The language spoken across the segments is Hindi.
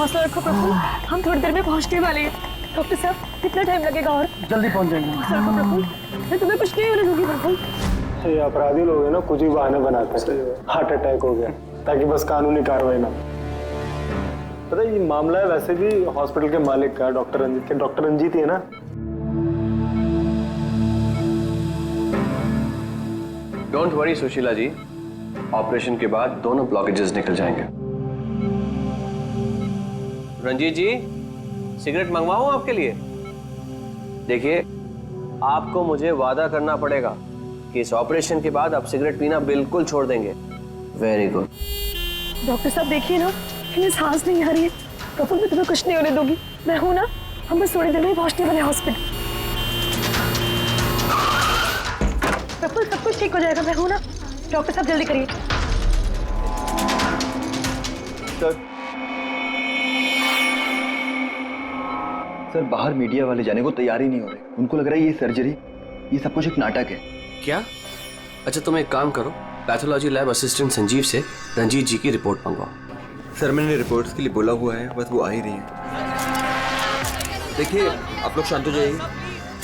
हौसला रखो प्रफुल्ल, हम थोड़ी देर में पहुंचने वाले हैं। डॉक्टर साहब कितना टाइम लगेगा? और जल्दी पहुंच जाएंगे। हौसला रखो प्रफुल्ल, मैं तुम्हें कुछ नहीं होने दूंगी प्रफुल्ल। ये अपराधी लोग हैं ना, कुछ ही बहाने बनाते हैं। हार्ट अटैक हो गया ताकि बस कानूनी कार्रवाई ना। पता है ये मामला है वैसे भी हॉस्पिटल के मालिक का, डॉक्टर रंजीत के। डॉक्टर रंजीत ही है ना? Don't worry Sushila ji, operation के बाद दोनों ब्लॉकेजेस निकल जाएंगे। रंजीत जी, सिगरेट मंगवाऊं आपके लिए? देखिए, आपको मुझे वादा करना पड़ेगा कि इस ऑपरेशन के बाद आप सिगरेट पीना बिल्कुल छोड़ देंगे। Very good. डॉक्टर साहब देखिए ना, इन्हें सांस नहीं आ रही है। प्रफुल्ल, मैं तुम्हें कुछ नहीं होने दूंगी, मैं हूं ना। हम बस थोड़ी देर में पहुंचने वाले हॉस्पिटल। प्रफुल्ल, सब कुछ ठीक हो जाएगा, मैं हूं ना। डॉक्टर साहब जल्दी करिए। सर बाहर मीडिया वाले जाने को तैयार ही नहीं हो रहे। उनको लग रहा है ये सर्जरी, ये सब कुछ एक नाटक है। क्या? अच्छा तुम एक काम करो, पैथोलॉजी लैब असिस्टेंट संजीव से रंजीत जी की रिपोर्ट मंगवाओ। सर मैंने रिपोर्ट्स के लिए बोला हुआ है, बस वो आ ही रही है। देखिए आप लोग शांत हो जाइए।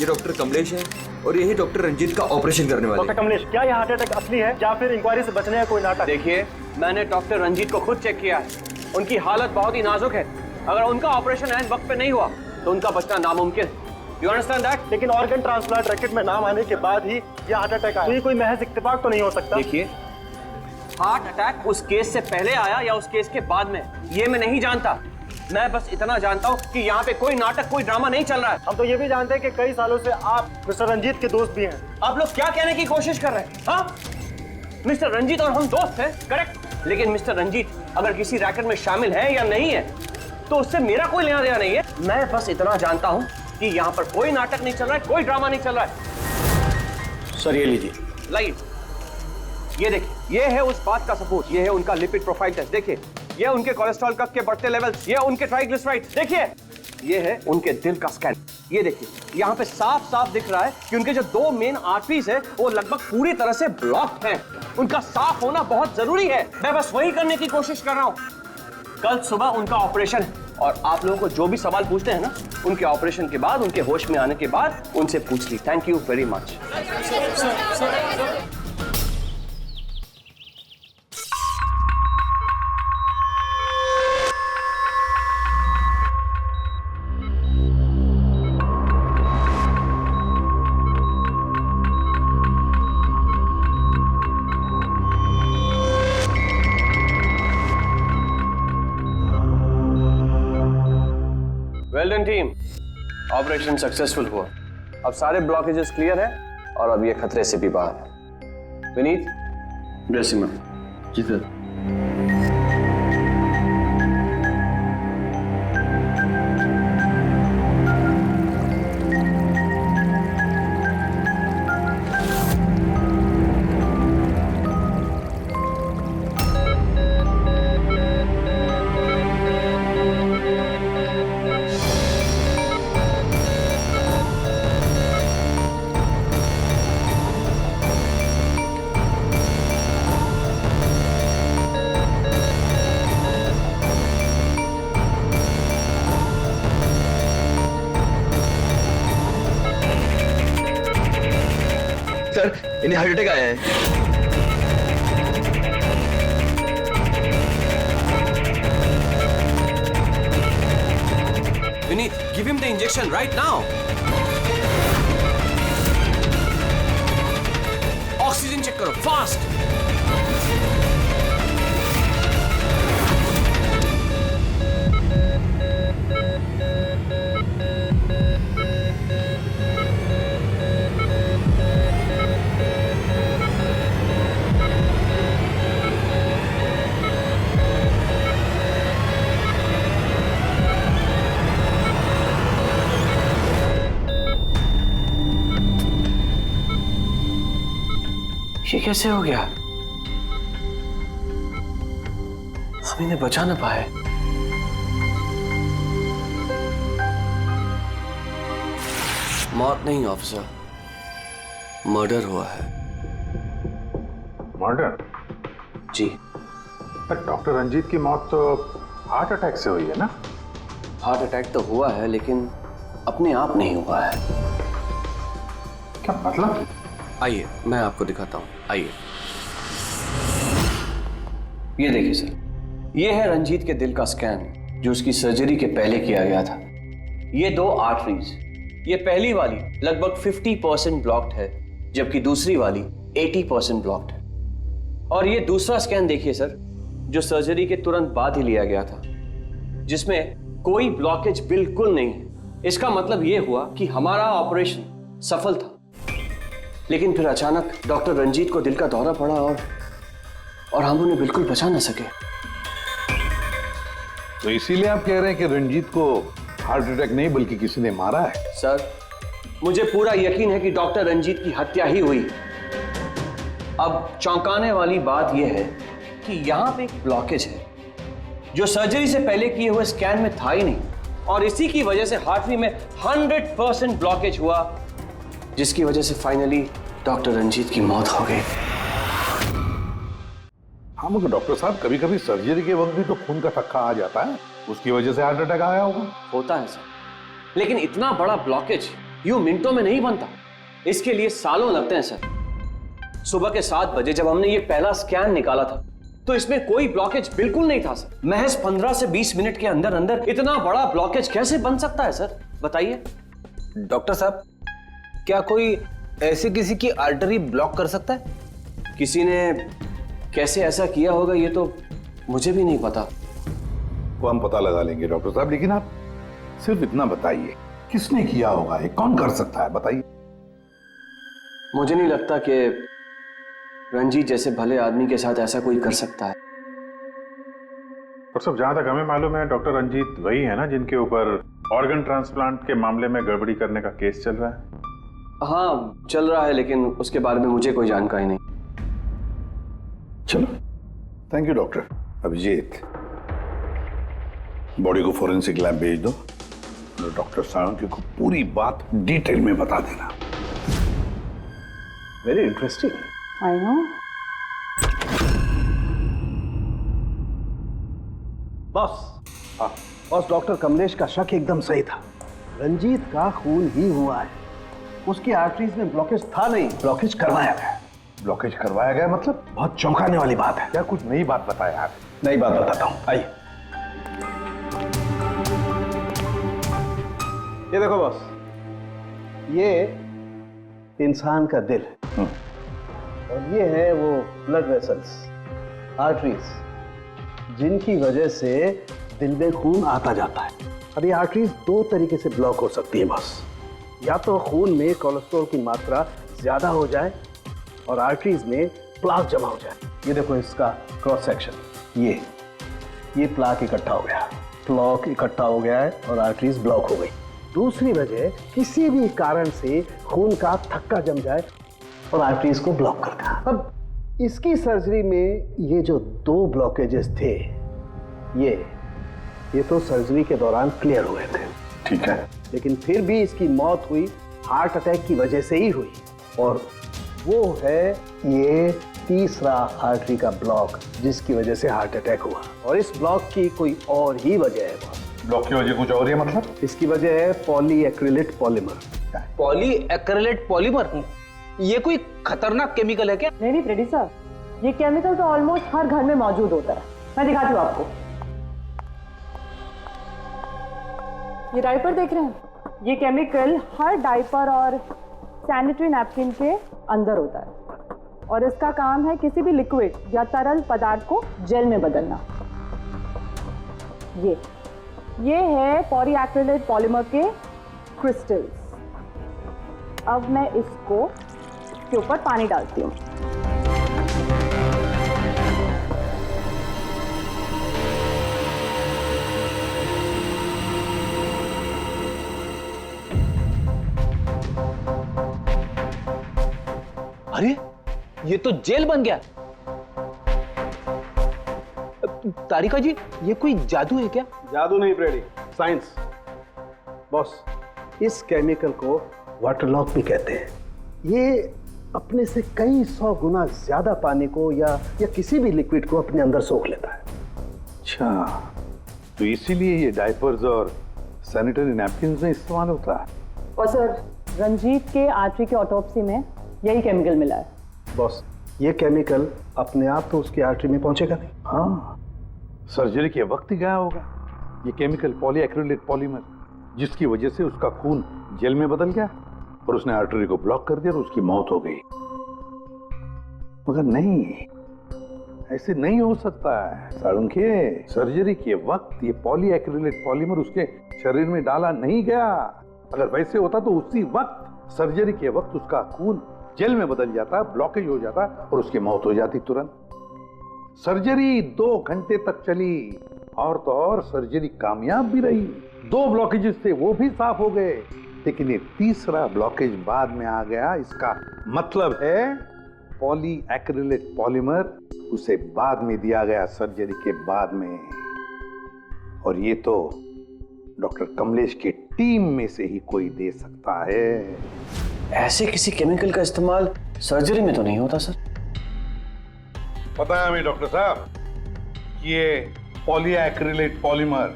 ये डॉक्टर कमलेश है और यही डॉक्टर रंजीत का ऑपरेशन करने वाले। डॉक्टर कमलेश, क्या ये हार्ट अटैक असली है या फिर इंक्वायरी से बचने का कोई नाटक? देखिए, मैंने डॉक्टर रंजीत को खुद चेक किया है। उनकी हालत बहुत ही नाजुक है। अगर उनका ऑपरेशन ऐन वक्त पे नहीं हुआ तो उनका बचना नामुमकिन। You understand that? लेकिन ऑर्गन ट्रांसप्लांट रैकेट में नाम आने के बाद ही ये हार्ट अटैक आया। तो ये कोई महज इत्तेफाक तो नहीं हो सकता। देखिए, हार्ट अटैक उस केस से पहले आया या उस केस के बाद में, ये मैं नहीं जानता। मैं बस इतना जानता हूँ कि यहाँ पे कोई नाटक, कोई ड्रामा नहीं चल रहा है। हम तो ये भी जानते हैं कि कई सालों से आप मिस्टर रंजीत के दोस्त भी हैं। आप लोग क्या कहने की कोशिश कर रहे हैं? हाँ, मिस्टर रंजीत और हम दोस्त हैं, करेक्ट। लेकिन मिस्टर रंजीत अगर किसी रैकेट में शामिल है या नहीं है तो उससे मेरा कोई लेना देना नहीं है। मैं बस इतना जानता हूँ कि यहाँ पर कोई नाटक नहीं चल रहा है, कोई ड्रामा नहीं चल रहा है। सर ये लीजिए। लाइए, ये देखिए, ये है उस बात का सबूत। ये है उनका लिपिड प्रोफाइल टेस्ट। देखिए, ये उनके कोलेस्ट्रॉल कफ के बढ़ते लेवल्स, ये उनके ट्राइग्लिसराइड्स। देखिए, ये है उनके दिल का स्कैन। ये देखिए, यहाँ पे साफ साफ दिख रहा है कि उनके जो दो मेन आर्टरीज है वो लगभग पूरी तरह से ब्लॉक हैं। उनका साफ होना बहुत जरूरी है। मैं बस वही करने की कोशिश कर रहा हूँ। कल सुबह उनका ऑपरेशन है और आप लोगों को जो भी सवाल पूछते हैं ना, उनके ऑपरेशन के बाद, उनके होश में आने के बाद उनसे पूछ ली। Thank you very much. Well done team, operation successful हुआ। अब सारे ब्लॉकेजेस क्लियर हैं और अब ये खतरे से भी बाहर है। विनीत, ड्रेसिंग में। जी सर। सर इन्हें हार्ट अटैक आया है। Vineet, give him the injection right now. Oxygen check करो फास्ट। ये कैसे हो गया? हम इन्हें बचा ना पाए। मौत नहीं ऑफिसर, मर्डर हुआ है। मर्डर? जी। पर डॉक्टर रंजीत की मौत तो हार्ट अटैक से हुई है ना? हार्ट अटैक तो हुआ है लेकिन अपने आप नहीं हुआ है। क्या मतलब? आइए मैं आपको दिखाता हूँ, आइए। ये देखिए सर, ये है रंजीत के दिल का स्कैन जो उसकी सर्जरी के पहले किया गया था। ये 2 आर्टरीज, ये पहली वाली लगभग 50% ब्लॉक्ड है जबकि दूसरी वाली 80% ब्लॉक्ड है। और ये दूसरा स्कैन देखिए सर, जो सर्जरी के तुरंत बाद ही लिया गया था, जिसमें कोई ब्लॉकेज बिल्कुल नहीं है। इसका मतलब ये हुआ कि हमारा ऑपरेशन सफल था। लेकिन फिर अचानक डॉक्टर रंजीत को दिल का दौरा पड़ा और हम उन्हें बिल्कुल बचा ना सके। तो इसीलिए आप कह रहे हैं कि रंजीत को हार्ट अटैक नहीं बल्कि किसी ने मारा है? सर, मुझे पूरा यकीन है कि डॉक्टर रंजीत की हत्या ही हुई। अब चौंकाने वाली बात यह है कि यहां पे एक ब्लॉकेज है जो सर्जरी से पहले किए हुए स्कैन में था ही नहीं, और इसी की वजह से हार्टरी में 100% ब्लॉकेज हुआ, जिसकी वजह से फाइनली डॉक्टर रंजीत की मौत हो गई। हाँ मगर डॉक्टर साहब, कभी कभी सर्जरी के वक्त भी तो खून का थक्का आ जाता है, उसकी वजह से हार्ट अटैक आया होगा। होता है सर, लेकिन इतना बड़ा ब्लॉकेज यूं मिनटों में नहीं बनता, इसके लिए सालों लगते हैं सर। सुबह के 7 बजे जब हमने ये पहला स्कैन निकाला था तो इसमें कोई ब्लॉकेज बिल्कुल नहीं था सर। महज 15 से 20 मिनट के अंदर अंदर इतना बड़ा ब्लॉकेज कैसे बन सकता है सर, बताइए। डॉक्टर साहब, क्या कोई ऐसे किसी की आर्टरी ब्लॉक कर सकता है? किसी ने कैसे ऐसा किया होगा ये तो मुझे भी नहीं पता। वो हम पता लगा लेंगे डॉक्टर साहब, लेकिन आप सिर्फ इतना बताइए, किसने किया होगा, ये कौन कर सकता है, बताइए। मुझे नहीं लगता कि रंजीत जैसे भले आदमी के साथ ऐसा कोई कर सकता है। और सब जहां तक हमें मालूम है, डॉक्टर रंजीत वही है ना जिनके ऊपर ऑर्गन ट्रांसप्लांट के मामले में गड़बड़ी करने का केस चल रहा है? हाँ चल रहा है, लेकिन उसके बारे में मुझे कोई जानकारी नहीं। चलो, thank you doctor. Abhijeet, body को फोरेंसिक लैब भेज दो, डॉक्टर साळुंखे को पूरी बात डिटेल में बता देना। Very interesting. I know. Boss, doctor Kamlesh का शक एकदम सही था। रंजीत का खून ही हुआ है, उसकी आर्टरीज में ब्लॉकेज था नहीं, ब्लॉकेज करवाया गया। ब्लॉकेज करवाया गया मतलब? बहुत चौंकाने वाली बात है। क्या कुछ नई बात बताया आप? नई बात बताता हूँ, आइए। ये देखो बॉस, ये इंसान का दिल है और ये है वो ब्लड वेसल्स, आर्टरीज, जिनकी वजह से दिल में खून आता जाता है। अब ये आर्टरीज 2 तरीके से ब्लॉक हो सकती है बॉस। या तो खून में कोलेस्ट्रॉल की मात्रा ज्यादा हो जाए और आर्टरीज में प्लाक जमा हो जाए। ये देखो इसका क्रॉस सेक्शन, ये प्लाक इकट्ठा हो गया, प्लाक इकट्ठा हो गया है और आर्टरीज ब्लॉक हो गई। दूसरी वजह, किसी भी कारण से खून का थक्का जम जाए और आर्टरीज को ब्लॉक कर देना। अब इसकी सर्जरी में ये जो 2 ब्लॉकेजेस थे, ये तो सर्जरी के दौरान क्लियर हुए थे, ठीक है, लेकिन फिर भी इसकी मौत हुई हार्ट अटैक की वजह से ही हुई। और वो है ये तीसरा आर्टरी का ब्लॉक, जिसकी वजह से हार्ट अटैक हुआ। और इस ब्लॉक की कोई और ही वजह है बॉस। ब्लॉक की वजह कुछ और है मतलब? इसकी वजह है पॉलीएक्रिलेट पॉलीमर। Polyacrylate polymer? ये कोई खतरनाक केमिकल है क्या? नहीं फ्रेडी साहब, ये केमिकल तो ऑलमोस्ट हर घर में मौजूद होता है। मैं दिखाती हूँ आपको। ये डायपर देख रहे हैं, ये केमिकल हर डायपर और सैनिटरी नैपकिन के अंदर होता है और इसका काम है किसी भी लिक्विड या तरल पदार्थ को जेल में बदलना। ये है पॉलीएक्रिलेट पॉलीमर के क्रिस्टल्स। अब मैं इसको के ऊपर पानी डालती हूँ। अरे ये तो जेल बन गया। तारिका जी, ये कोई जादू है क्या? जादू नहीं फ्रेडी, साइंस। बॉस, इस केमिकल को वाटर लॉक भी कहते हैं। ये अपने से कई 100 गुना ज्यादा पानी को या किसी भी लिक्विड को अपने अंदर सोख लेता है। अच्छा, तो इसीलिए ये डायपर्स और सैनिटरी नैपकिन में इस्तेमाल होता है। और सर, रंजीत के आर्टरी के ऑटोप्सी में यही केमिकल मिला है। बॉस, ये केमिकल अपने आप तो उसकी आर्टरी में पहुंचेगा नहीं। हाँ, सर्जरी के वक्त ही गया होगा। ये केमिकल पॉलीएक्रिलेट पॉलीमर, जिसकी वजह से उसका खून जेल में बदल गया और उसने आर्टरी को ब्लॉक कर दिया और उसकी मौत हो गई। मगर नहीं, ऐसे नहीं हो सकता है साळुंखे। सर्जरी के वक्त ये पॉलीएक्रिलेट पॉलीमर उसके शरीर में डाला नहीं गया। अगर वैसे होता तो उसी वक्त, सर्जरी के वक्त उसका खून जेल में बदल जाता, ब्लॉकेज हो जाता और उसकी मौत हो जाती तुरंत। सर्जरी 2 घंटे तक चली और तो और सर्जरी कामयाब भी रही। 2 ब्लॉकेजेस थे, वो भी साफ हो गए, लेकिन ये तीसरा ब्लॉकेज बाद में आ गया। इसका मतलब है पॉलीएक्रिलेट पॉलीमर उसे बाद में दिया गया, सर्जरी के बाद में। और ये तो डॉक्टर कमलेश की टीम में से ही कोई दे सकता है। ऐसे किसी केमिकल का इस्तेमाल सर्जरी में तो नहीं होता सर। पता है हमें डॉक्टर साहब, ये पॉलीएक्रिलेट पॉलीमर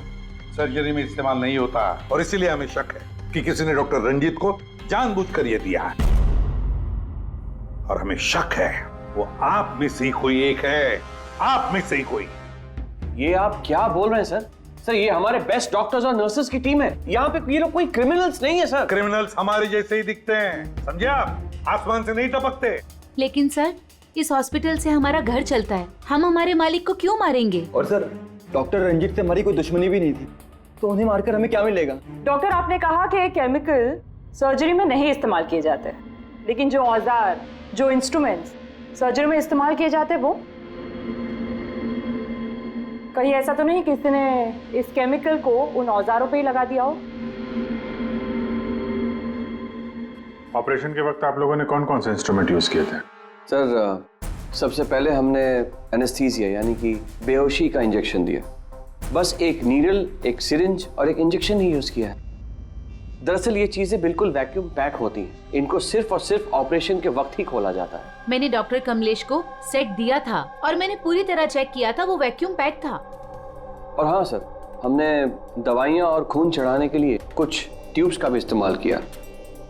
सर्जरी में इस्तेमाल नहीं होता और इसीलिए हमें शक है कि किसी ने डॉक्टर रंजीत को जानबूझकर ये दिया है। और हमें शक है वो आप में से ही कोई एक है, आप में से ही कोई। ये आप क्या बोल रहे हैं सर? सर, ये हमारे बेस्ट डॉक्टर्स और नर्सेस की टीम है। यहाँ पे ये लोग कोई क्रिमिनल्स नहीं है सर। क्रिमिनल्स हमारे जैसे ही दिखते हैं, समझे आप? आसमान से नहीं टपकते। लेकिन सर, इस हॉस्पिटल से हमारा घर चलता है, हम हमारे मालिक को क्यों मारेंगे? और सर, डॉक्टर रंजीत से हमारी कोई दुश्मनी भी नहीं थी, तो उन्हें मारकर हमें क्या मिलेगा? डॉक्टर, आपने कहा कि केमिकल सर्जरी में नहीं इस्तेमाल किए जाते, लेकिन जो औजार, जो इंस्ट्रूमेंट्स सर्जरी में इस्तेमाल किए जाते वो, कहीं ऐसा तो नहीं किसी ने इस केमिकल को उन औजारों पे ही लगा दिया हो? ऑपरेशन के वक्त आप लोगों ने कौन कौन से इंस्ट्रूमेंट यूज किए थे? सर, सबसे पहले हमने एनेस्थीसिया यानी कि बेहोशी का इंजेक्शन दिया। बस एक नीडल, एक सिरिंज और एक इंजेक्शन ही यूज किया है। दरअसल ये चीजें बिल्कुल वैक्यूम पैक होती हैं। इनको सिर्फ और सिर्फ ऑपरेशन के वक्त ही खोला जाता है। मैंने डॉक्टर कमलेश को सेट दिया था और मैंने पूरी तरह चेक किया था, वो वैक्यूम पैक था। और हाँ सर, हमने दवाइयाँ और खून चढ़ाने के लिए कुछ ट्यूब्स का भी इस्तेमाल किया,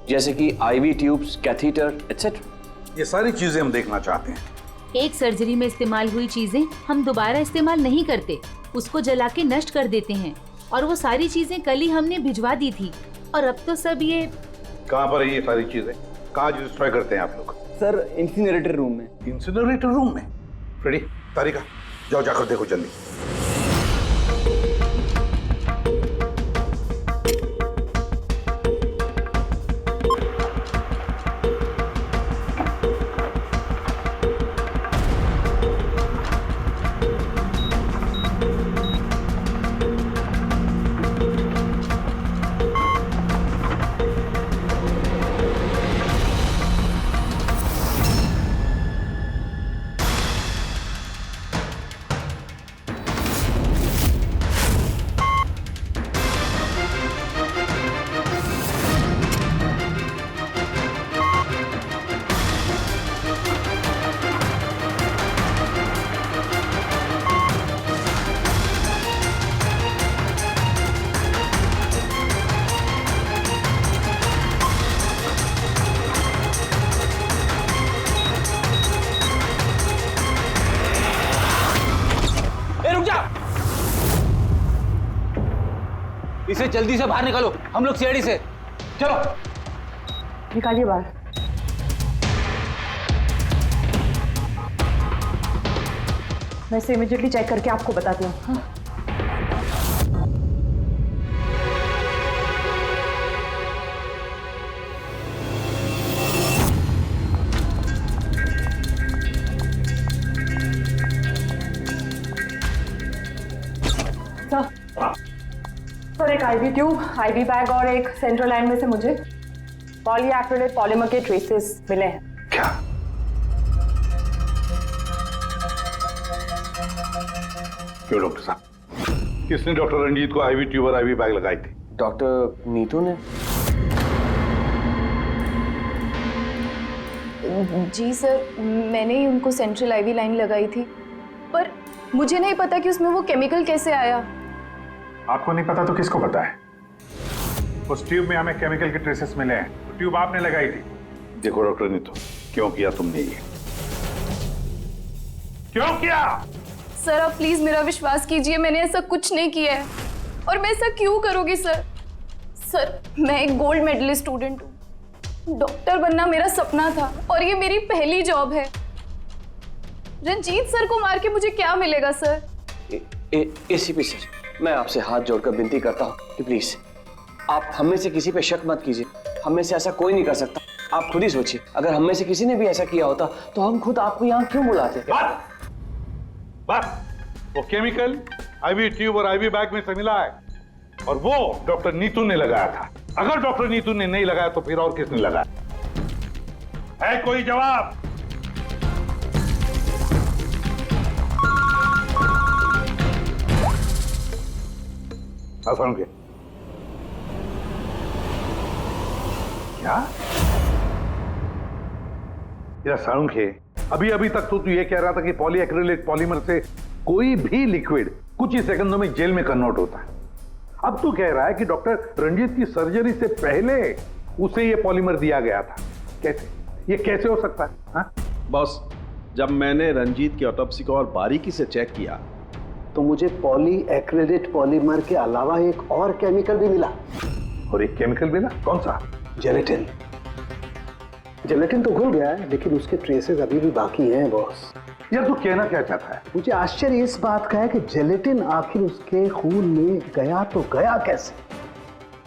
जैसे कि IV ट्यूब्स, कैथीटर एटसेट्रा। ये सारी चीजें हम देखना चाहते हैं। एक सर्जरी में इस्तेमाल हुई चीजें हम दोबारा इस्तेमाल नहीं करते, उसको जला के नष्ट कर देते हैं। और वो सारी चीजें कल ही हमने भिजवा दी थी और अब तो सब ये। कहाँ पर है ये सारी चीजें? कहाँ डिस्ट्रॉय करते हैं आप लोग? सर, इंसिनरेटर रूम में। इंसिनरेटर रूम में? फ्रेडी, तारिका, जाओ जाकर देखो जल्दी। इसे जल्दी से बाहर निकालो, हम लोग सीआईडी से। चलो निकालिए बाहर। मैं इसे इमीडिएटली चेक करके आपको बताती हूँ। हाँ? सर, एक IV ट्यूब, IV बैग और एक सेंट्रल लाइन में से मुझे पॉलीएक्रिलेट पॉलीमर के ट्रेसेस मिले हैं। क्या? क्यों डॉक्टर साहब, किसने डॉक्टर रंजीत को IV ट्यूब और IV बैग लगाई थी? डॉक्टर नीतू ने। जी सर, मैंने ही उनको सेंट्रल IV लाइन लगाई थी, पर मुझे नहीं पता कि उसमें वो केमिकल कैसे आया। आपको नहीं पता तो किसको पता है? उस ट्यूब में हमें केमिकल के ट्रेसेस मिले हैं, तो ट्यूब आपने लगाई थी। देखो डॉक्टर नीतू, क्यों किया तुमने ये? क्यों किया? सर आप प्लीज मेरा विश्वास कीजिए, मैंने ऐसा कुछ नहीं किया है। और मैं ऐसा क्यों करूंगी सर? सर मैं एक गोल्ड मेडलिस्ट स्टूडेंट हूँ, डॉक्टर बनना मेरा सपना था और ये मेरी पहली जॉब है। रंजीत सर को मार के मुझे क्या मिलेगा सर? एसीपी सर, मैं आपसे हाथ जोड़कर विनती करता हूँ कि प्लीज आप हम में से किसी पे शक मत कीजिए। हम में से ऐसा कोई नहीं कर सकता। आप खुद ही सोचिए, अगर हम में से किसी ने भी ऐसा किया होता तो हम खुद आपको यहाँ क्यों बुलाते? बस वो केमिकल आईवी ट्यूब और आईवी बैग में से मिला है, और वो डॉक्टर नीतू ने लगाया था। अगर डॉक्टर नीतू ने नहीं लगाया तो फिर और किसने लगाया? है कोई जवाब? के क्या या साळुंखे, अभी अभी तक तो तू ये कह रहा था कि पॉलीएक्रिलेट पॉलीमर से कोई भी लिक्विड कुछ ही सेकंडों में जेल में कन्वर्ट होता है। अब तू कह रहा है कि डॉक्टर रंजीत की सर्जरी से पहले उसे ये पॉलीमर दिया गया था। कैसे? ये कैसे हो सकता है? हाँ? बॉस, जब मैंने रंजीत की ऑटोप्सी को और बारीकी से चेक किया तो मुझे पॉलीएक्रिलेट पॉलीमर के अलावा एक और केमिकल भी मिला। और एक केमिकल मिला? कौन सा? जेलेटिन। जेलेटिन तो घुल गया है, लेकिन उसके ट्रेसेस अभी भी बाकी हैं बॉस। यार तू कहना क्या चाहता है? मुझे आश्चर्य इस बात का है कि जेलेटिन आखिर उसके खून में गया तो गया कैसे?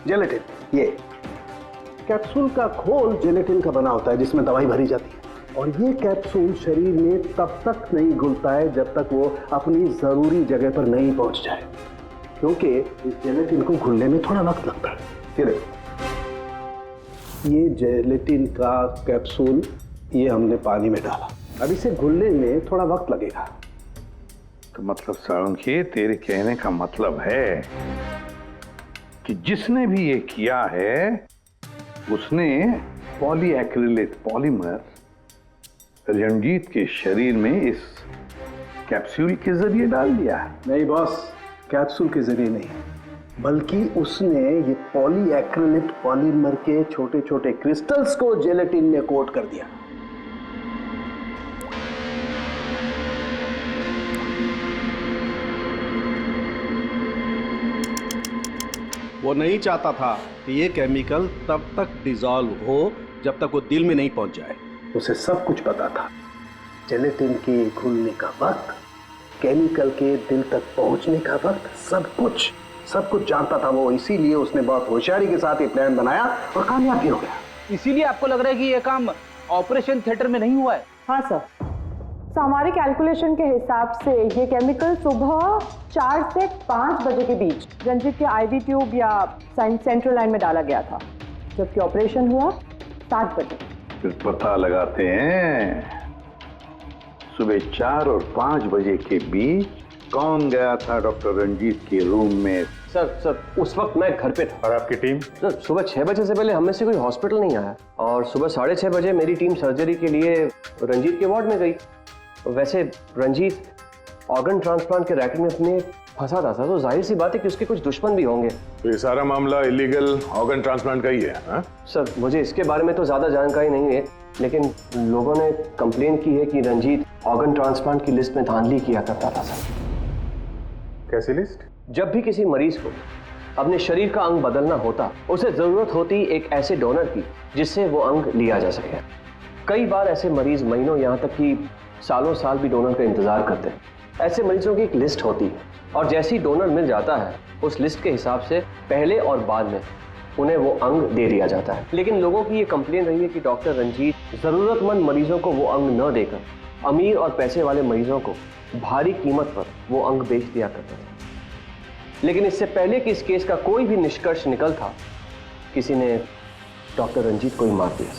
जेलेटिन, ये कैप्सूल का खोल जेलेटिन का बना होता है जिसमें दवाई भरी जाती है, और ये कैप्सूल शरीर में तब तक नहीं घुलता है जब तक वो अपनी जरूरी जगह पर नहीं पहुंच जाए, क्योंकि इस जेलेटिन को घुलने में थोड़ा वक्त लगता है। ये देखो, ये जेलेटिन का कैप्सूल ये हमने पानी में डाला, अब इसे घुलने में थोड़ा वक्त लगेगा। तो मतलब साळुंखे, तेरे कहने का मतलब है कि जिसने भी ये किया है उसने पॉलीएक्रिलेट पॉलीमर रंजीत के शरीर में इस कैप्सूल के जरिए डाल दिया। नहीं बॉस, कैप्सूल के जरिए नहीं, बल्कि उसने ये पॉलीएक्रिलेट पॉलीमर के छोटे छोटे क्रिस्टल्स को जेलेटिन में कोट कर दिया। वो नहीं चाहता था कि ये केमिकल तब तक डिसॉल्व हो जब तक वो दिल में नहीं पहुंच जाए। उसे सब कुछ पता था, जेलेटिन के घुलने का वक्त, केमिकल के दिल तक पहुंचने का वक्त, सब कुछ जानता था वो। इसीलिए उसने बहुत होशियारी के साथ ये प्लान बनाया और कामयाब भी हो गया। इसीलिए आपको लग रहा है कि ये काम ऑपरेशन थिएटर में नहीं हुआ है? हाँ सर, तो हमारे कैलकुलेशन के हिसाब से ये केमिकल सुबह 4 से 5 बजे के बीच रंजीत के आईवी ट्यूब या सेंट्रल लाइन में डाला गया था, जबकि ऑपरेशन हुआ 7 बजे। फिर पता लगाते हैं सुबह 4 और 5 बजे के बीच कौन गया था डॉक्टर रंजीत के रूम में। सर उस वक्त मैं घर पे था। और आपकी टीम? सर सुबह 6 बजे से पहले हम में से कोई हॉस्पिटल नहीं आया, और सुबह 6:30 बजे मेरी टीम सर्जरी के लिए रंजीत के वार्ड में गई। वैसे रंजीत ऑर्गन ट्रांसप्लांट के रैकेट में अपने फंसा था, तो जाहिर सी बात है कि उसके कुछ दुश्मन भी होंगे। तो ये सारा मामला इलीगल ऑर्गन ट्रांसप्लांट का ही है? हाँ? सर मुझे इसके बारे में तो ज्यादा जानकारी नहीं है, लेकिन लोगों ने कंप्लेन की है कि रंजीत ऑर्गन ट्रांसप्लांट की लिस्ट में धांधली किया करता था। सर कैसी लिस्ट? जब भी किसी मरीज को अपने शरीर का अंग बदलना होता, उसे जरूरत होती एक ऐसे डोनर की जिससे वो अंग लिया जा सके। कई बार ऐसे मरीज महीनों, यहाँ तक कि सालों साल भी डोनर का इंतजार करते हैं। ऐसे मरीजों की एक लिस्ट होती है, और जैसे ही डोनर मिल जाता है उस लिस्ट के हिसाब से पहले और बाद में उन्हें वो अंग दे दिया जाता है। लेकिन लोगों की ये कंप्लेन रही है कि डॉक्टर रंजीत जरूरतमंद मरीजों को वो अंग न देकर अमीर और पैसे वाले मरीजों को भारी कीमत पर वो अंग बेच दिया करता था। लेकिन इससे पहले कि इस केस का कोई भी निष्कर्ष निकल था, किसी ने डॉक्टर रंजीत को ही मार दिया।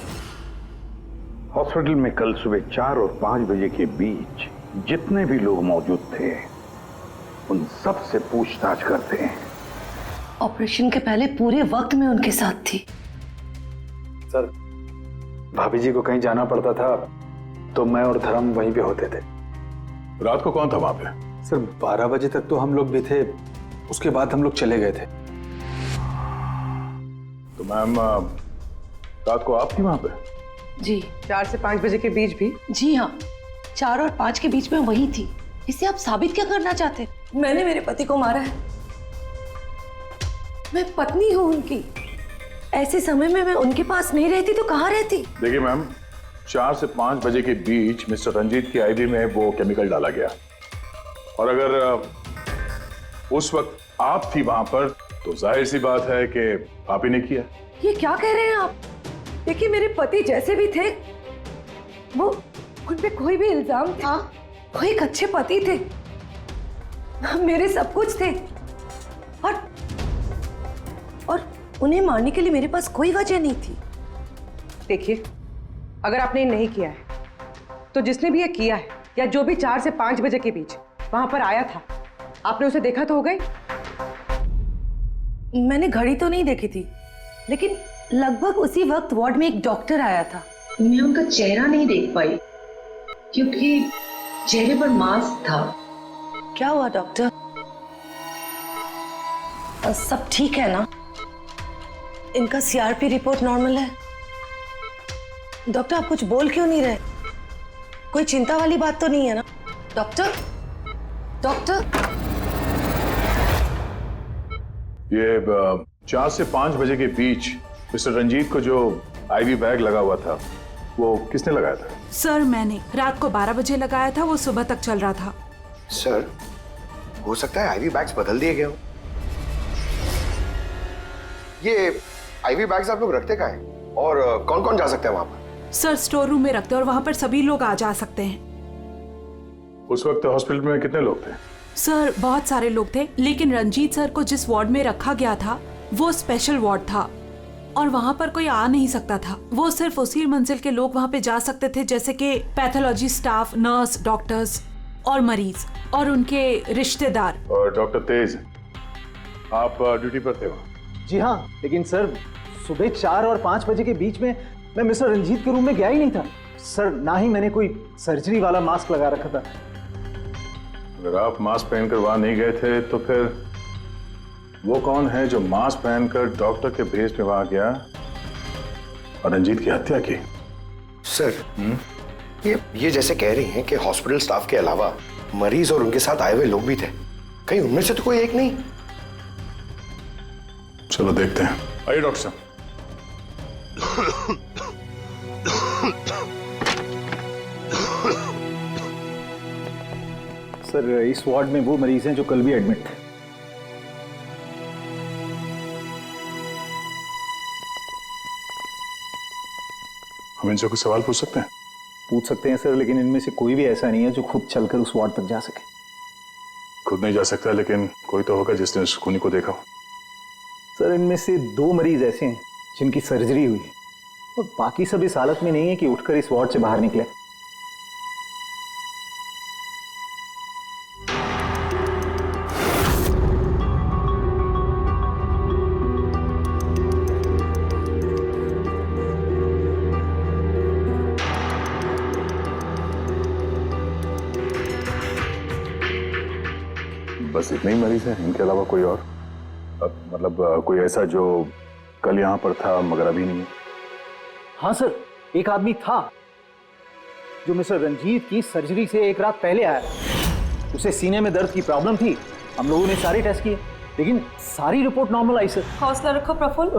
हॉस्पिटल में कल सुबह 4 और 5 बजे के बीच जितने भी लोग मौजूद थे उन सब से पूछताछ करते हैं। ऑपरेशन के पहले पूरे वक्त में उनके साथ थी। सर भाभी जी को कहीं जाना पड़ता था तो मैं और धर्म वहीं पे होते थे। रात को कौन था वहां पे? सर 12 बजे तक तो हम लोग भी थे, उसके बाद हम लोग चले गए थे। तो मैम रात को आप थी वहां पे? जी 4 से 5 बजे के बीच भी? जी हाँ, 4 और 5 के बीच में वही थी। इसे आप साबित क्या करना चाहते? मैंने मेरे पति को मारा है, मैं पत्नी हूँ उनकी। ऐसे समय में मैं उनके पास नहीं रहती तो कहाँ रहती? देखिए मैम, 4 से 5 बजे के बीच मिस्टर रंजीत की आईवी में वो केमिकल डाला गया, और अगर उस वक्त आप थी वहां पर तो जाहिर सी बात है कि आप ही ने किया। ये क्या कह रहे हैं आप? देखिए मेरे पति जैसे भी थे, वो उन पे कोई भी इल्जाम था, वो एक अच्छे पति थे, मेरे सब कुछ थे, और उन्हें मारने के लिए मेरे पास कोई वजह नहीं थी। देखिए, अगर आपने ये नहीं किया है तो जिसने भी ये किया है या जो भी 4 से 5 बजे के बीच वहां पर आया था, आपने उसे देखा तो हो गई? मैंने घड़ी तो नहीं देखी थी, लेकिन लगभग उसी वक्त वार्ड में एक डॉक्टर आया था। मैं उनका चेहरा नहीं देख पाई क्योंकि चेहरे पर मास्क था। क्या हुआ डॉक्टर? सब ठीक है ना? इनका सीआरपी रिपोर्ट नॉर्मल है। डॉक्टर आप कुछ बोल क्यों नहीं रहे? कोई चिंता वाली बात तो नहीं है ना? डॉक्टर डॉक्टर ये 4 से 5 बजे के बीच मिस्टर रंजीत को जो आईवी बैग लगा हुआ था वो किसने लगाया था? सर मैंने रात को 12 बजे लगाया था, वो सुबह तक चल रहा था। सर हो सकता है आईवी बैग्स बदल दिए गए हो। ये आईवी बैग्स आप लोग रखते कहाँ हैं और कौन कौन जा सकता है वहां पर? सर स्टोर रूम में रखते हैं और वहां पर सभी लोग आ जा सकते हैं। उस वक्त हॉस्पिटल में कितने लोग थे? सर बहुत सारे लोग थे, लेकिन रंजीत सर को जिस वार्ड में रखा गया था वो स्पेशल वार्ड था और वहां पर कोई आ नहीं सकता था। वो सिर्फ उसी मंजिल के लोग वहां पे जा सकते थे, जैसे कि पैथोलॉजी स्टाफ, नर्स, डॉक्टर्स और मरीज और उनके रिश्तेदार। और डॉक्टर तेज, आप ड्यूटी पर थे वहाँ? जी हाँ, लेकिन सर सुबह 4 और 5 बजे के बीच में मैं मिस्टर रंजीत के रूम में गया ही नहीं था सर। ना ही मैंने कोई सर्जरी वाला मास्क लगा रखा था। अगर आप मास्क पहनकर वहां नहीं गए थे तो फिर वो कौन है जो मास्क पहनकर डॉक्टर के भेस में वहां गया और रंजीत की हत्या की? सर ये जैसे कह रही हैं कि हॉस्पिटल स्टाफ के अलावा मरीज और उनके साथ आए हुए लोग भी थे, कहीं उनमें से तो कोई एक नहीं? चलो देखते हैं। आइए डॉक्टर साहब। सर इस वार्ड में वो मरीज हैं जो कल भी एडमिट थे। हम इनसे कुछ सवाल पूछ सकते हैं? पूछ सकते हैं सर, लेकिन इनमें से कोई भी ऐसा नहीं है जो खुद चलकर उस वार्ड तक जा सके। खुद नहीं जा सकता, लेकिन कोई तो होगा जिसने उस खूनी को देखा हो। सर इनमें से 2 मरीज ऐसे हैं जिनकी सर्जरी हुई और बाकी सब इस हालत में नहीं है कि उठकर इस वार्ड से बाहर निकले। बस इतने ही मरीज हैं, इनके अलावा कोई और? मतलब कोई ऐसा जो कल यहाँ पर था मगर अभी नहीं है? हाँ सर, एक आदमी था जो मिस्टर रंजीत की सर्जरी से 1 रात पहले आया। उसे सीने में दर्द की प्रॉब्लम थी। हम लोगों ने सारे टेस्ट किए, लेकिन सारी रिपोर्ट नॉर्मल आई सर। हौसला रखो प्रफुल्ल,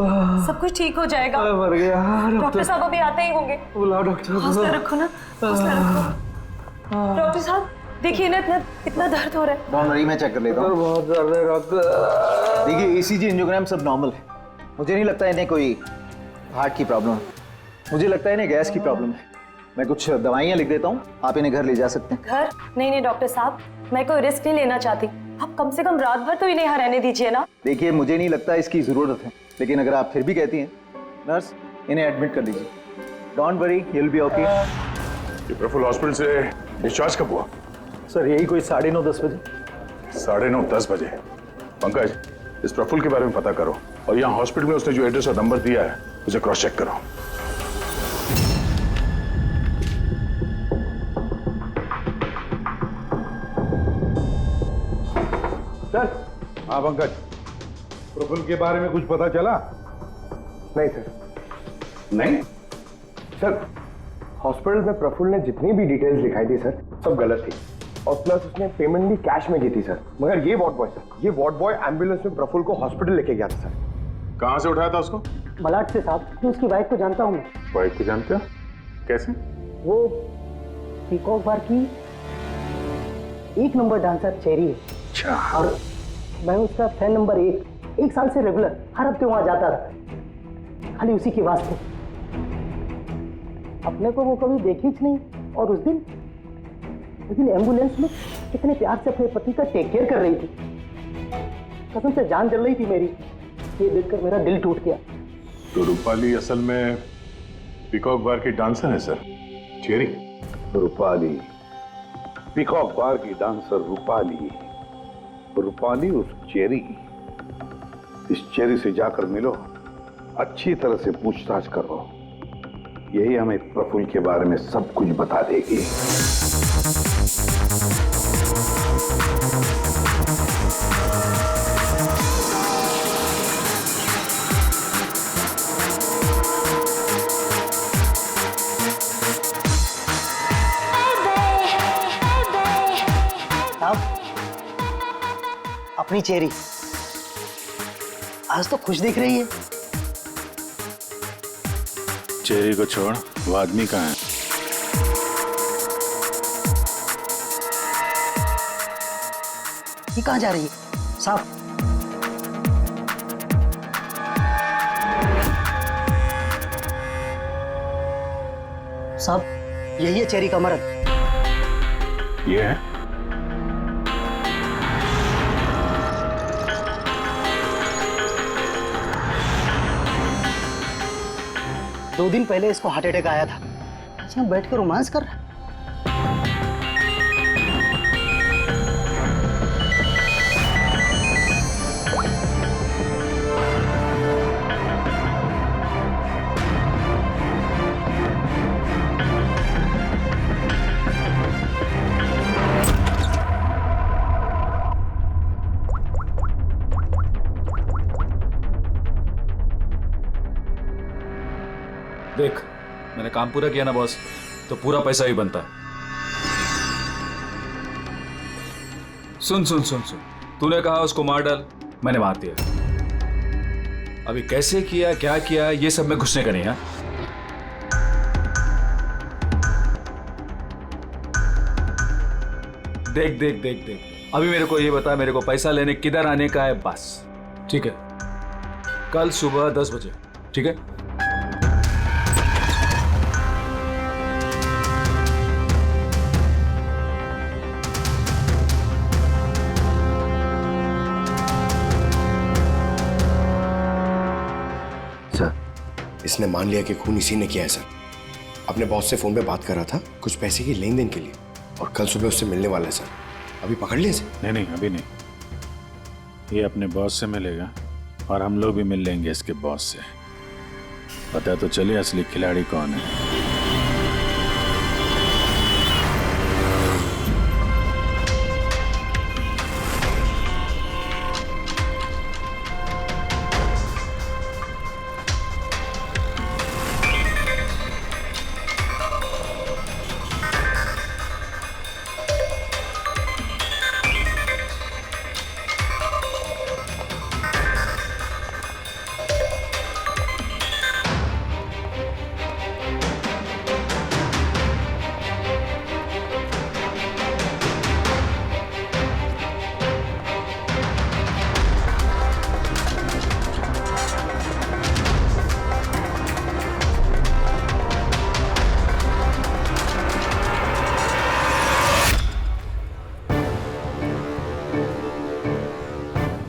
सब कुछ ठीक हो जाएगा। मर गया डॉक्टर साहब अभी आते ही होंगे। बुलाओ डॉक्टर। हौसला रखो ना, हौसला रखो। डॉक्टर साहब देखिए ना, इतना दर्द हो रहा है। डॉक्टर मैं चेक कर लेता हूँ। बहुत दर्द है डॉक्टर। देखिए ईसीजी, एंजियोग्राम सब नॉर्मल है। मुझे नहीं लगता इन्हें कोई हार्ट की प्रॉब्लम है, मुझे लगता है इन्हें गैस की प्रॉब्लम है। मैं कुछ दवाइयाँ लिख देता हूँ, आप इन्हें घर ले जा सकते हैं। घर? नहीं डॉक्टर साहब, मैं कोई रिस्क नहीं लेना चाहती। आप कम से कम रात भर तो इन्हें यहाँ रहने दीजिए ना। देखिए मुझे नहीं लगता इसकी जरूरत है, लेकिन अगर आप फिर भी कहती हैं, नर्स इन्हें एडमिट कर लीजिए। Don't worry, he will be okay. ये प्रफुल्ल हॉस्पिटल से डिस्चार्ज कब हुआ? सर यही कोई 9:30-10 बजे। 9:30-10 बजे। पंकज, इस प्रफुल्ल के बारे में पता करो और यहाँ हॉस्पिटल में उसने जो एड्रेस और नंबर दिया है उसे क्रॉस चेक करो। सर हाँ पंकज, प्रफुल्ल के बारे में कुछ पता चला? नहीं सर। नहीं सर, हॉस्पिटल में प्रफुल्ल ने जितनी भी डिटेल्स लिखाई थी सर, सब गलत थी। और प्लस उसने पेमेंट भी कैश में की थी सर। मगर ये वार्ड बॉय सर, ये वार्ड बॉय एम्बुलेंस में प्रफुल्ल को हॉस्पिटल लेके गया था सर। कहाँ से उठाया था उसको? मलाड से साहब, तो उसकी वाइफ को जानता हूँ मैं। वाइफ को जानते हो? कैसे? वो पीकॉक बार की 1 नंबर डांसर चेरी है। अच्छा। और मैं उसका फैन नंबर 1 साल से रेगुलर हर हफ्ते वहां जाता था, खाली उसी के वास्ते। अपने को वो कभी देखी ही नहीं। और उस दिन एम्बुलेंस में कितने प्यार से अपने पति का टेक केयर कर रही थी। कसम से जान जल रही थी मेरी। ये देखकर मेरा दिल टूट गया। तो रूपाली असल में पीकॉक बार की डांसर है सर, चेरी। रूपाली, पीकॉक बार की डांसर रूपाली। रूपाली उस चेरी, इस चेरी से जाकर मिलो, अच्छी तरह से पूछताछ करो। यही हमें प्रफुल्ल के बारे में सब कुछ बता देगी। अपनी चेरी आज तो खुश दिख रही है। चेरी को छोड़, वो आदमी कहाँ है? ये कहाँ जा रही है साहब? साहब, यही है चेरी का मर्द। ये है? दो दिन पहले इसको हार्ट अटैक आया था। इसमें बैठ कर रोमांस कर रहा है। देख, मैंने काम पूरा किया ना बॉस, तो पूरा पैसा ही बनता है। सुन सुन सुन सुन, तूने कहा उसको मार डाल, मैंने मार दिया। अभी कैसे किया, क्या किया, ये सब में घुसने का नहीं है। देख देख देख देख, अभी मेरे को ये बता, मेरे को पैसा लेने किधर आने का है बस, ठीक है? कल सुबह 10 बजे, ठीक है? इसने मान लिया कि खून इसी ने किया है सर। अपने बॉस से फोन पे बात कर रहा था कुछ पैसे की लेन देन के लिए, और कल सुबह उससे मिलने वाला है सर। अभी पकड़ लिया इसे? नहीं नहीं, अभी नहीं। ये अपने बॉस से मिलेगा और हम लोग भी मिल लेंगे इसके बॉस से। पता तो चले असली खिलाड़ी कौन है।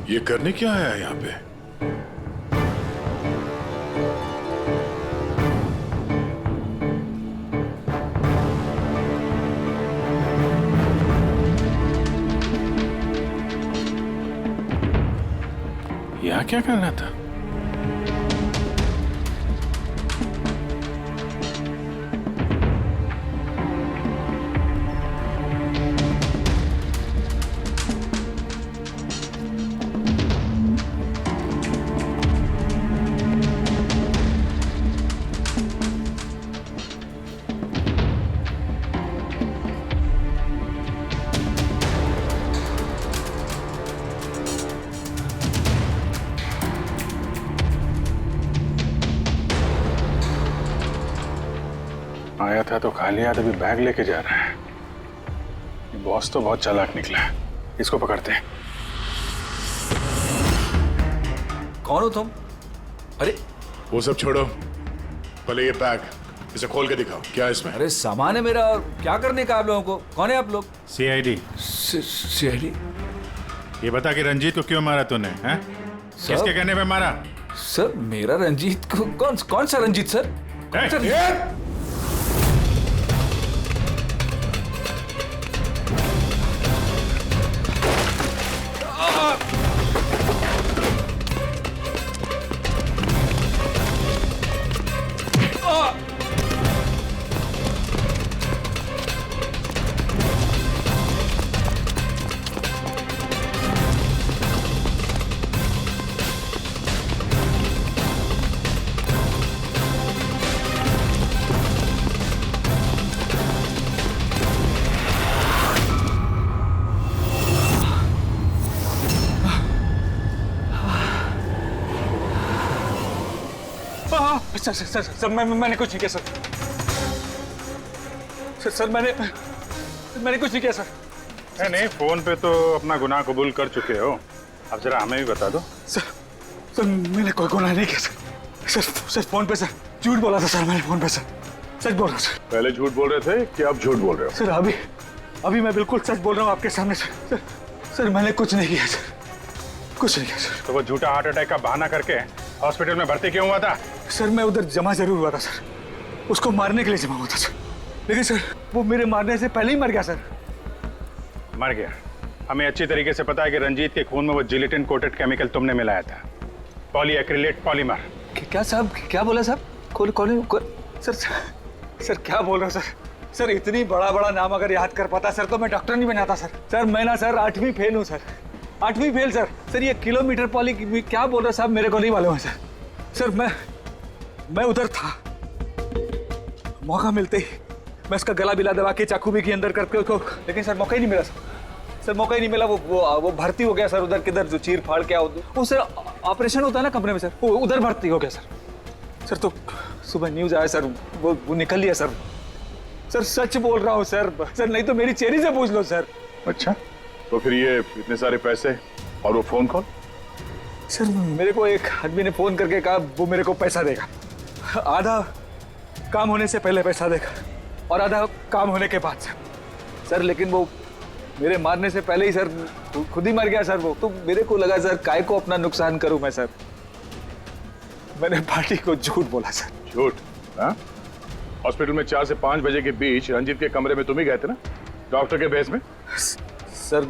ये करने क्या आया यहाँ पे? यहाँ क्या करना था? आया था तो खा लिया, तभी बैग लेके जा रहा है। ये बॉस तो बहुत चालाक निकला है, इसको पकड़ते हैं। कौन हो तुम? अरे वो सब छोड़ो, पहले ये बैग, इसे खोल के दिखाओ, क्या है इसमें? अरे सामान है मेरा, क्या करने का आप लोगों को? कौन है आप लोग? सीआईडी। सीआईडी? ये बता कि रंजीत को क्यों मारा तूने? हैं? किसके कहने पे मारा? सर मेरा रंजीत को कौन सा रंजीत सर? कौन सा रंजीत? सर मैंने कुछ नहीं किया सर मैंने कुछ नहीं किया सर। नहीं, फोन पे तो अपना गुनाह कबूल कर चुके हो, अब जरा हमें भी बता दो। सर मैंने कोई गुनाह नहीं किया सर फोन पे सर झूठ बोला था सर, मैंने फोन पे सच बोल रहा हूँ सर। पहले झूठ बोल रहे थे कि अब झूठ बोल रहे हो? सर अभी मैं बिल्कुल सच बोल रहा हूँ आपके सामने सर मैंने कुछ नहीं किया सर, कुछ नहीं किया सर। तो वो झूठा हार्ट अटैक का बहाना करके हॉस्पिटल में भर्ती क्यों हुआ था? सर मैं उधर जमा जरूर हुआ था सर, उसको मारने के लिए जमा हुआ था सर, लेकिन सर वो मेरे मारने से पहले ही मर गया सर। मर गया? हमें अच्छी तरीके से पता है कि रंजीत के खून में वो जिलेटिन कोटेड केमिकल तुमने मिलाया था, पॉलीएक्रिलेट पॉलीमर। क्या साहब, क्या बोला साहब? सर क्या बोल रहे हो सर? इतनी बड़ा नाम अगर याद कर पाता सर तो मैं डॉक्टर नहीं बनाता सर। मैं ना सर 8वीं फेल हूँ सर, 8वीं फेल सर। ये किलोमीटर पॉली क्या बोल रहे हो साहब, मेरे को नहीं मालूम है सर। मैं उधर था, मौका मिलते ही मैं उसका गला बिला दबा के चाकू भी के अंदर करके उसको, लेकिन सर मौका ही नहीं मिला सर मौका ही नहीं मिला। वो भर्ती हो गया सर उधर, किधर जो चीर फाड़ क्या वो सर ऑपरेशन होता है ना कमरे में सर, वो उधर भर्ती हो गया सर। तो सुबह न्यूज आया सर, वो निकल लिया सर। सच बोल रहा हूँ सर, नहीं तो मेरी चेहरे से पूछ लो सर। अच्छा, तो फिर ये इतने सारे पैसे और वो फोन कॉल? सर मेरे को एक आदमी ने फोन करके कहा वो मेरे को पैसा देगा, आधा काम होने से पहले पैसा देगा और आधा काम होने के बाद सर। लेकिन वो मेरे मारने से पहले ही सर खुद ही मर गया सर। वो तो मेरे को लगा सर काय को अपना नुकसान करूं मैं सर, मैंने पार्टी को झूठ बोला सर। झूठ? हाँ, हॉस्पिटल में 4 से 5 बजे के बीच रंजीत के कमरे में तुम ही गए थे ना, डॉक्टर के भेस में? सर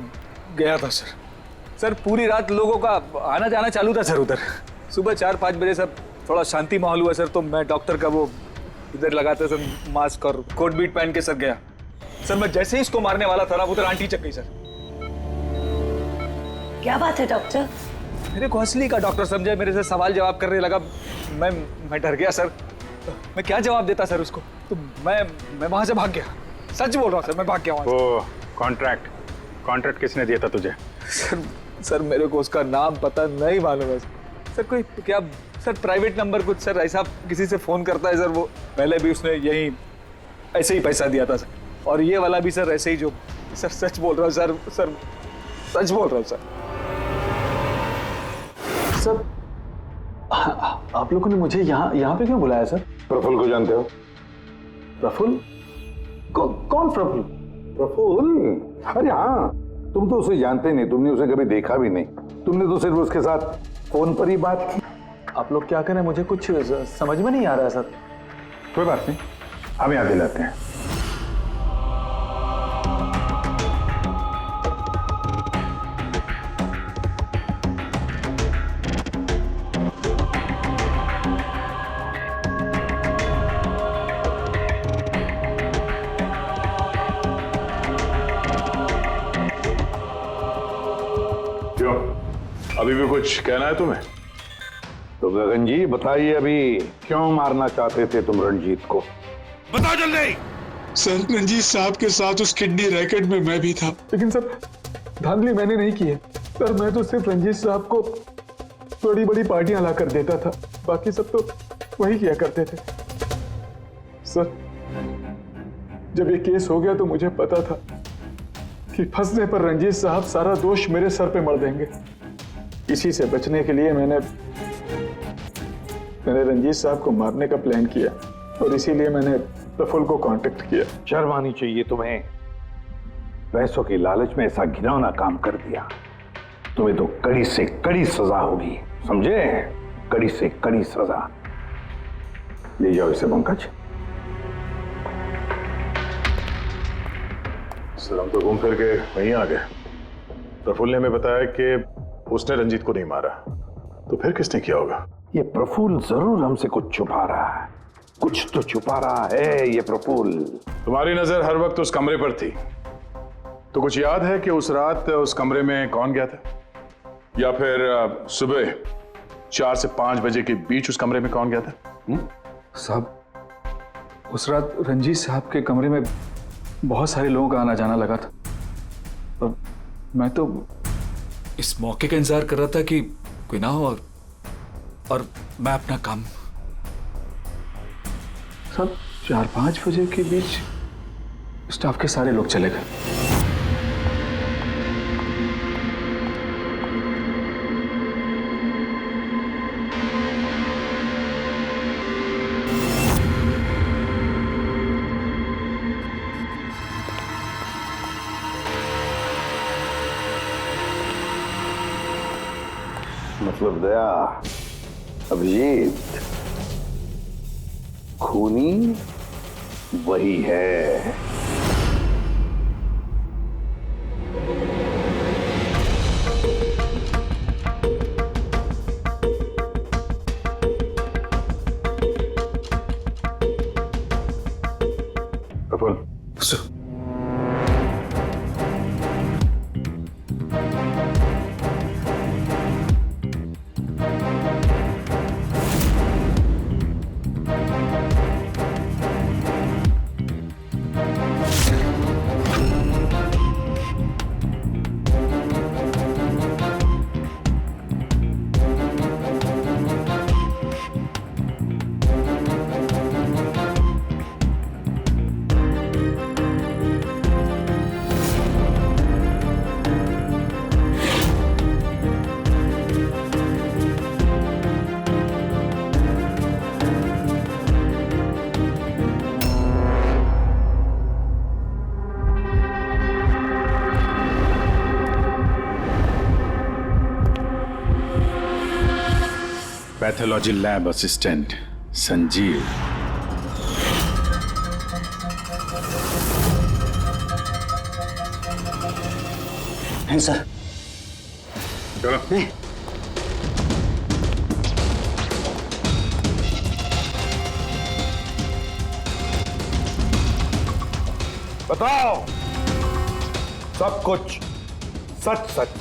गया था सर पूरी रात लोगों का आना जाना चालू था सर उधर। सुबह 4-5 बजे सर थोड़ा शांति माहौल हुआ सर, तो मैं डॉक्टर का वो इधर लगाते सर मास्क और कोट बीट पहन के सर गया सर। मैं जैसे ही इसको मारने वाला था ना उधर आंटी चक गई सर। क्या बात है डॉक्टर? मेरे को असली का डॉक्टर समझे, मेरे से सवाल जवाब करने लगा। मैं डर गया सर, मैं क्या जवाब देता सर उसको, तो मैं वहां से भाग गया। सच बोल रहा हूँ सर, मैं भाग गया वहां से। वो कॉन्ट्रैक्ट किसने दिया था तुझे? सर मेरे को उसका नाम पता नहीं मालूम है सर। कोई क्या सर प्राइवेट नंबर कुछ सर ऐसा किसी से फोन करता है सर। वो पहले भी उसने यही ऐसे ही पैसा दिया था सर, और ये वाला भी सर ऐसे ही जो सर। सच बोल रहा हूँ सर, सच बोल रहा हूँ सर। आप लोगों ने मुझे यहाँ पे क्यों बुलाया सर? प्रफुल्ल को जानते हो? प्रफुल्ल? कौन प्रफुल्ल? प्रफुल्ल? अरे हाँ, तुम तो उसे जानते नहीं, तुमने उसे कभी देखा भी नहीं, तुमने तो सिर्फ उसके साथ फोन पर ही बात की। आप लोग क्या करें, मुझे कुछ समझ में नहीं आ रहा है सर। कोई बात नहीं, हम याद दिलाते हैं। अभी भी कुछ कहना है तुम्हें? तो गगन जी बताइए, अभी क्यों मारना चाहते थे तुम रंजीत को? बताओ जल्दी। सर रंजीत साहब के साथ उस किडनी रैकेट में मैं भी था, लेकिन सर धांधली मैंने नहीं की है सर। मैं तो सिर्फ रंजीत साहब को बड़ी बड़ी पार्टियां ला कर देता था, बाकी सब तो वही किया करते थे सर। जब ये केस हो गया तो मुझे पता था कि फंसने पर रंजीत साहब सारा दोष मेरे सर पे मढ़ देंगे। इसी से बचने के लिए मैंने रंजीत साहब को मारने का प्लान किया और इसीलिए मैंने प्रफुल्ल को कांटेक्ट किया। शर्म आनी चाहिए तुम्हें, पैसों की लालच में ऐसा घिनौना काम कर दिया। तुम्हें तो कड़ी से कड़ी सजा होगी, समझे? कड़ी से कड़ी सजा। ले जाओ इसे पंकज। सर हम तो घूम फिर के वहीं आ गए। प्रफुल्ल ने हमें बताया कि उसने रंजीत को नहीं मारा, तो फिर किसने किया होगा? ये प्रफुल्ल जरूर हमसे कुछ छुपा रहा है, कुछ तो छुपा रहा है ये प्रफुल्ल। तुम्हारी नजर हर वक्त उस कमरे पर थी, तो कुछ याद है कि उस रात उस कमरे में कौन गया था, या फिर सुबह 4 से 5 बजे के बीच उस कमरे में कौन गया था? साहब, उस रात रंजीत साहब के कमरे में बहुत सारे लोगों का आना जाना लगा था और मैं तो इस मौके का इंतजार कर रहा था कि कोई ना हो और मैं अपना काम। सब 4-5 बजे के बीच स्टाफ के सारे लोग चले गए। मतलब दया, अभिजीत, खूनी वही है। Praful, pathology lab assistant Sanjeev. हैं सर? चलो। बताओ सब कुछ, सच सच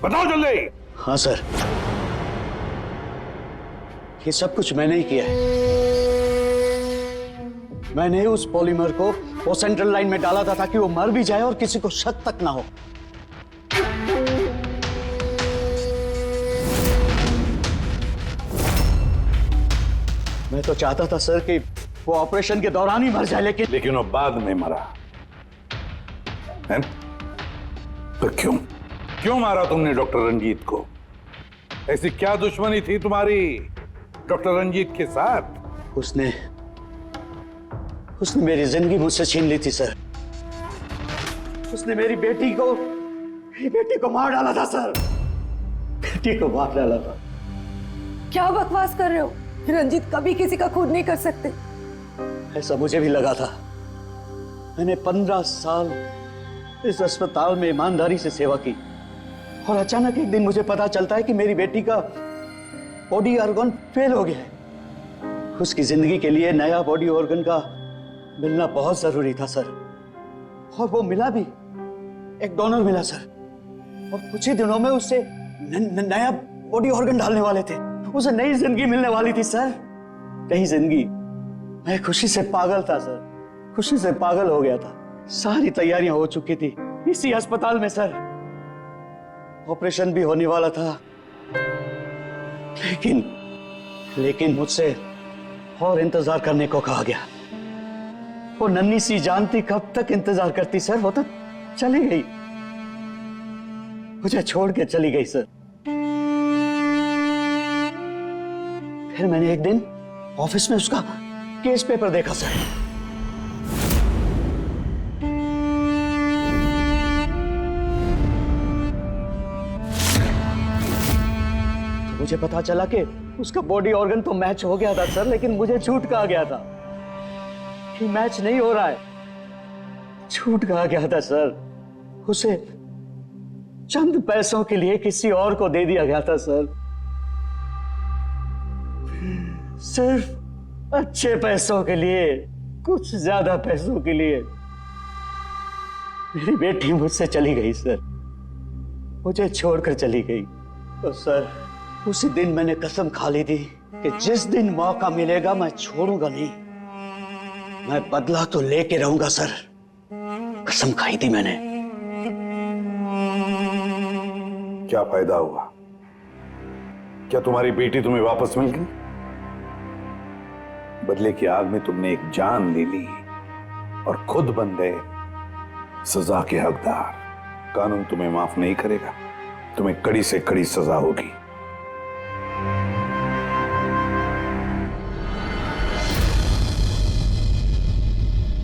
बताओ जल्दी। हाँ सर, ये सब कुछ मैंने ही किया है। मैंने उस पॉलीमर को वो सेंट्रल लाइन में डाला था ताकि वो मर भी जाए और किसी को शक तक ना हो। मैं तो चाहता था सर कि वो ऑपरेशन के दौरान ही मर जाए, लेकिन वो बाद में मरा है? तो क्यों मारा तुमने डॉक्टर रंजीत को? ऐसी क्या दुश्मनी थी तुम्हारी डॉक्टर रंजीत के साथ? उसने मेरी जिंदगी मुझसे छीन ली थी सर। उसने मेरी बेटी को मार डाला था सर। बेटी को मार डाला था। क्या बकवास कर रहे हो? रंजीत कभी किसी का खून नहीं कर सकते। ऐसा मुझे भी लगा था। मैंने 15 साल इस अस्पताल में ईमानदारी से सेवा की और अचानक एक दिन मुझे पता चलता है कि मेरी बेटी का बॉडी ऑर्गन फेल हो गया है। उसकी जिंदगी के लिए नया बॉडी ऑर्गन का मिलना बहुत जरूरी था सर, और वो मिला भी। एक डोनर मिला सर, और कुछ ही दिनों में उससे नया बॉडी ऑर्गन डालने वाले थे। उसे नई जिंदगी मिलने वाली थी सर, नई जिंदगी। मैं खुशी से पागल था सर, खुशी से पागल हो गया था। सारी तैयारियां हो चुकी थी इसी अस्पताल में सर। ऑपरेशन भी होने वाला था, लेकिन मुझसे और इंतजार करने को कहा गया। वो नन्ही सी जानती कब तक इंतजार करती सर, वो तो चली गई, मुझे छोड़ के चली गई सर। फिर मैंने एक दिन ऑफिस में उसका केस पेपर देखा सर। तो मुझे पता चला कि उसका बॉडी ऑर्गन तो मैच हो गया था सर, लेकिन मुझे झूठ कहा गया था कि मैच नहीं हो रहा है। झूठ कहा गया था सर, उसे चंद पैसों के लिए किसी और को दे दिया गया था सर, सिर्फ अच्छे पैसों के लिए, कुछ ज्यादा पैसों के लिए। मेरी बेटी मुझसे चली गई सर, मुझे छोड़कर चली गई। तो सर उसी दिन मैंने कसम खा ली थी कि जिस दिन मौका मिलेगा मैं छोड़ूंगा नहीं, मैं बदला तो लेके रहूंगा सर, कसम खाई थी मैंने। क्या फायदा हुआ? क्या तुम्हारी बेटी तुम्हें वापस मिल गई? बदले की आग में तुमने एक जान ले ली और खुद बन गए सजा के हकदार। कानून तुम्हें माफ नहीं करेगा, तुम्हें कड़ी से कड़ी सजा होगी।